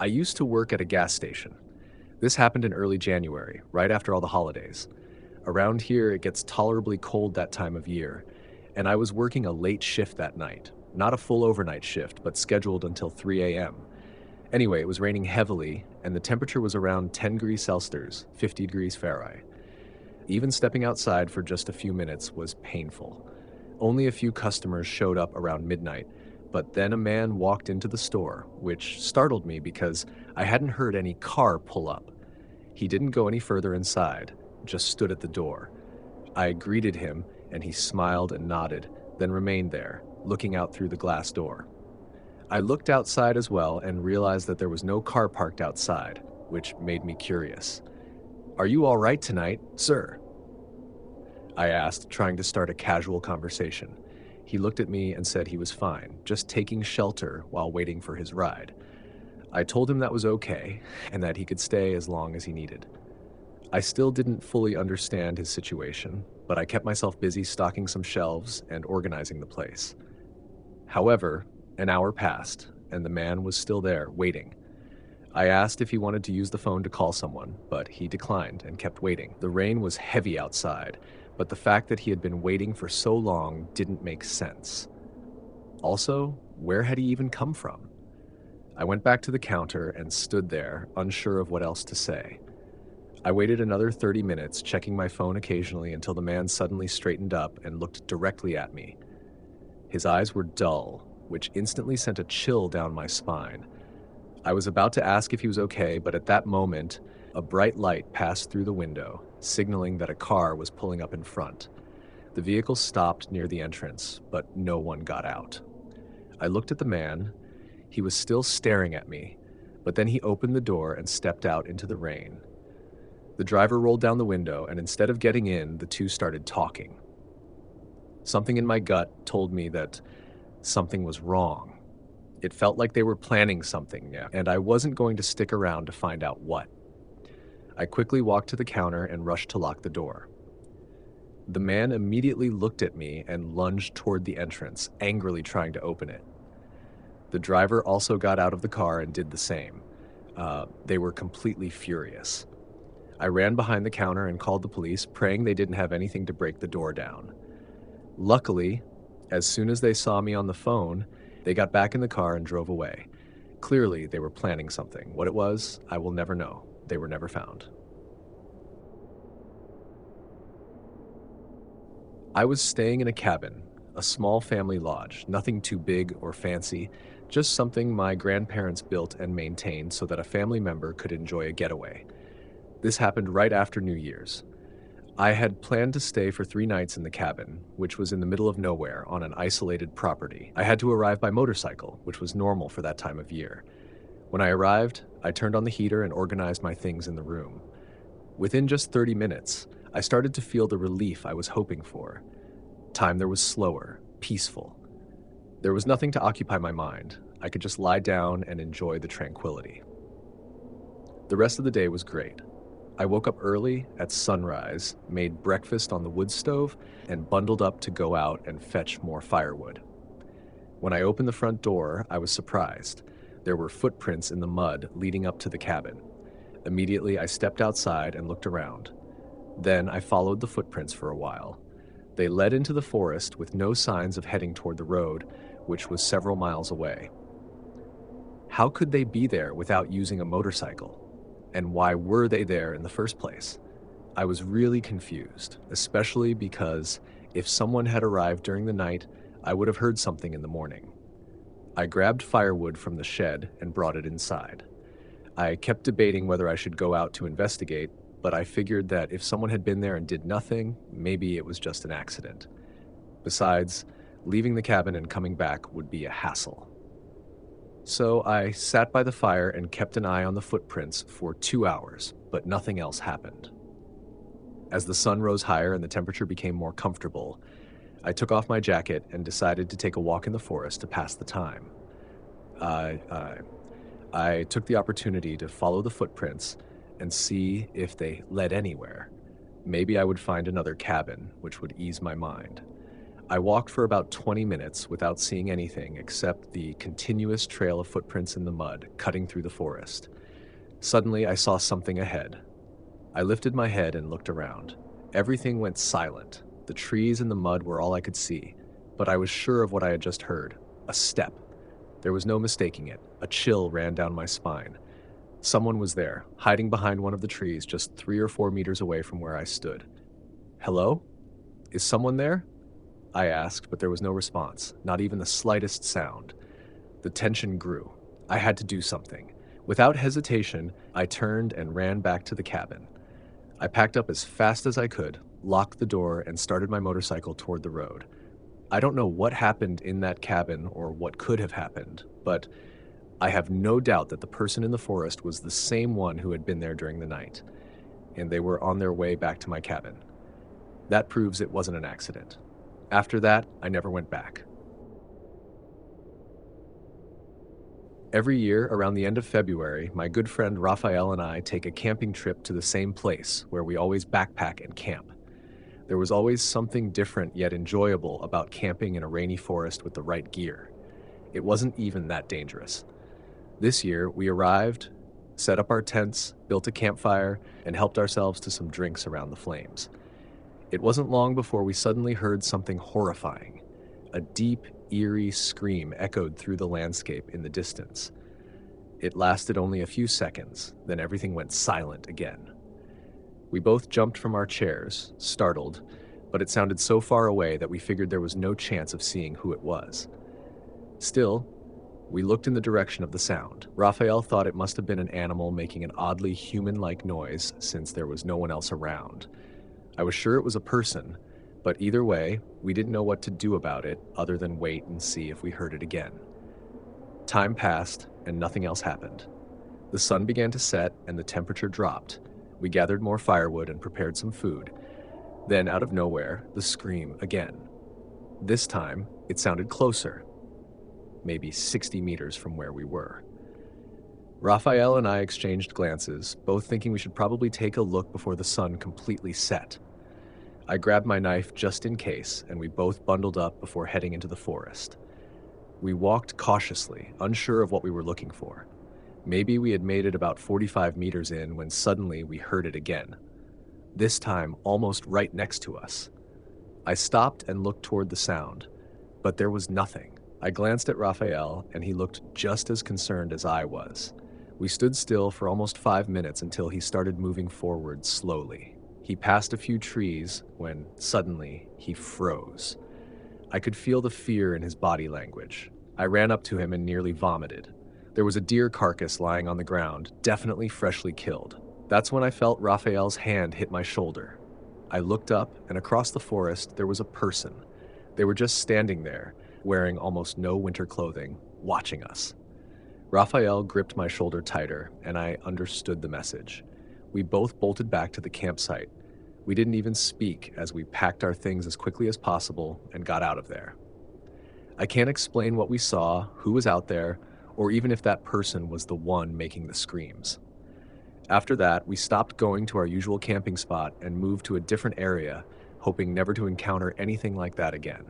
I used to work at a gas station. This happened in early January, right after all the holidays. Around here, it gets tolerably cold that time of year, and I was working a late shift that night. Not a full overnight shift, but scheduled until 3 a.m. Anyway, it was raining heavily, and the temperature was around 10 degrees Celsius, 50 degrees Fahrenheit. Even stepping outside for just a few minutes was painful. Only a few customers showed up around midnight, but then a man walked into the store, which startled me because I hadn't heard any car pull up. He didn't go any further inside, just stood at the door. I greeted him, and he smiled and nodded, then remained there, looking out through the glass door. I looked outside as well and realized that there was no car parked outside, which made me curious. "Are you all right tonight, sir?" I asked, trying to start a casual conversation. He looked at me and said he was fine, just taking shelter while waiting for his ride. I told him that was okay, and that he could stay as long as he needed. I still didn't fully understand his situation, but I kept myself busy stocking some shelves and organizing the place. However, an hour passed, and the man was still there, waiting. I asked if he wanted to use the phone to call someone, but he declined and kept waiting. The rain was heavy outside, but the fact that he had been waiting for so long didn't make sense. Also, where had he even come from? I went back to the counter and stood there, unsure of what else to say. I waited another 30 minutes, checking my phone occasionally until the man suddenly straightened up and looked directly at me. His eyes were dull, which instantly sent a chill down my spine. I was about to ask if he was okay, but at that moment, a bright light passed through the window, signaling that a car was pulling up in front. The vehicle stopped near the entrance, but no one got out. I looked at the man. He was still staring at me, but then he opened the door and stepped out into the rain. The driver rolled down the window, and instead of getting in, the two started talking. Something in my gut told me that something was wrong. It felt like they were planning something, and I wasn't going to stick around to find out what. I quickly walked to the counter and rushed to lock the door. The man immediately looked at me and lunged toward the entrance, angrily trying to open it. The driver also got out of the car and did the same. They were completely furious. I ran behind the counter and called the police, praying they didn't have anything to break the door down. Luckily, as soon as they saw me on the phone, they got back in the car and drove away. Clearly, they were planning something. What it was, I will never know. They were never found. I was staying in a cabin, a small family lodge, nothing too big or fancy, just something my grandparents built and maintained so that a family member could enjoy a getaway. This happened right after New Year's. I had planned to stay for 3 nights in the cabin, which was in the middle of nowhere on an isolated property. I had to arrive by motorcycle, which was normal for that time of year. When I arrived, I turned on the heater and organized my things in the room. Within just 30 minutes, I started to feel the relief I was hoping for. Time there was slower, peaceful. There was nothing to occupy my mind. I could just lie down and enjoy the tranquility. The rest of the day was great. I woke up early at sunrise, made breakfast on the wood stove, and bundled up to go out and fetch more firewood. When I opened the front door, I was surprised. There were footprints in the mud leading up to the cabin. Immediately, I stepped outside and looked around. Then I followed the footprints for a while. They led into the forest with no signs of heading toward the road, which was several miles away. How could they be there without using a motorcycle? And why were they there in the first place? I was really confused, especially because if someone had arrived during the night, I would have heard something in the morning. I grabbed firewood from the shed and brought it inside. I kept debating whether I should go out to investigate, but I figured that if someone had been there and did nothing, maybe it was just an accident. Besides, leaving the cabin and coming back would be a hassle. So I sat by the fire and kept an eye on the footprints for 2 hours, but nothing else happened. As the sun rose higher and the temperature became more comfortable, I took off my jacket and decided to take a walk in the forest to pass the time. I took the opportunity to follow the footprints and see if they led anywhere. Maybe I would find another cabin, which would ease my mind. I walked for about 20 minutes without seeing anything except the continuous trail of footprints in the mud cutting through the forest. Suddenly, I saw something ahead. I lifted my head and looked around. Everything went silent. The trees and the mud were all I could see, but I was sure of what I had just heard. A step. There was no mistaking it. A chill ran down my spine. Someone was there, hiding behind one of the trees just 3 or 4 meters away from where I stood. Hello? Is someone there? I asked, but there was no response, not even the slightest sound. The tension grew. I had to do something. Without hesitation, I turned and ran back to the cabin. I packed up as fast as I could, locked the door, and started my motorcycle toward the road. I don't know what happened in that cabin or what could have happened, but I have no doubt that the person in the forest was the same one who had been there during the night, and they were on their way back to my cabin. That proves it wasn't an accident. After that, I never went back. Every year, around the end of February, my good friend Raphael and I take a camping trip to the same place where we always backpack and camp. There was always something different yet enjoyable about camping in a rainy forest with the right gear. It wasn't even that dangerous. This year, we arrived, set up our tents, built a campfire, and helped ourselves to some drinks around the flames. It wasn't long before we suddenly heard something horrifying. A deep, eerie scream echoed through the landscape in the distance. It lasted only a few seconds, then everything went silent again. We both jumped from our chairs, startled, but it sounded so far away that we figured there was no chance of seeing who it was. Still, we looked in the direction of the sound. Raphael thought it must have been an animal making an oddly human-like noise since there was no one else around. I was sure it was a person, but either way, we didn't know what to do about it other than wait and see if we heard it again. Time passed, and nothing else happened. The sun began to set, and the temperature dropped. We gathered more firewood and prepared some food. Then, out of nowhere, the scream again. This time, it sounded closer, maybe 60 meters from where we were. Raphael and I exchanged glances, both thinking we should probably take a look before the sun completely set. I grabbed my knife just in case, and we both bundled up before heading into the forest. We walked cautiously, unsure of what we were looking for. Maybe we had made it about 45 meters in when suddenly we heard it again. This time, almost right next to us. I stopped and looked toward the sound, but there was nothing. I glanced at Raphael, and he looked just as concerned as I was. We stood still for almost 5 minutes until he started moving forward slowly. He passed a few trees when, suddenly, he froze. I could feel the fear in his body language. I ran up to him and nearly vomited. There was a deer carcass lying on the ground, definitely freshly killed. That's when I felt Raphael's hand hit my shoulder. I looked up, and across the forest, there was a person. They were just standing there, wearing almost no winter clothing, watching us. Raphael gripped my shoulder tighter, and I understood the message. We both bolted back to the campsite. We didn't even speak as we packed our things as quickly as possible and got out of there. I can't explain what we saw, who was out there, or even if that person was the one making the screams. After that, we stopped going to our usual camping spot and moved to a different area, hoping never to encounter anything like that again.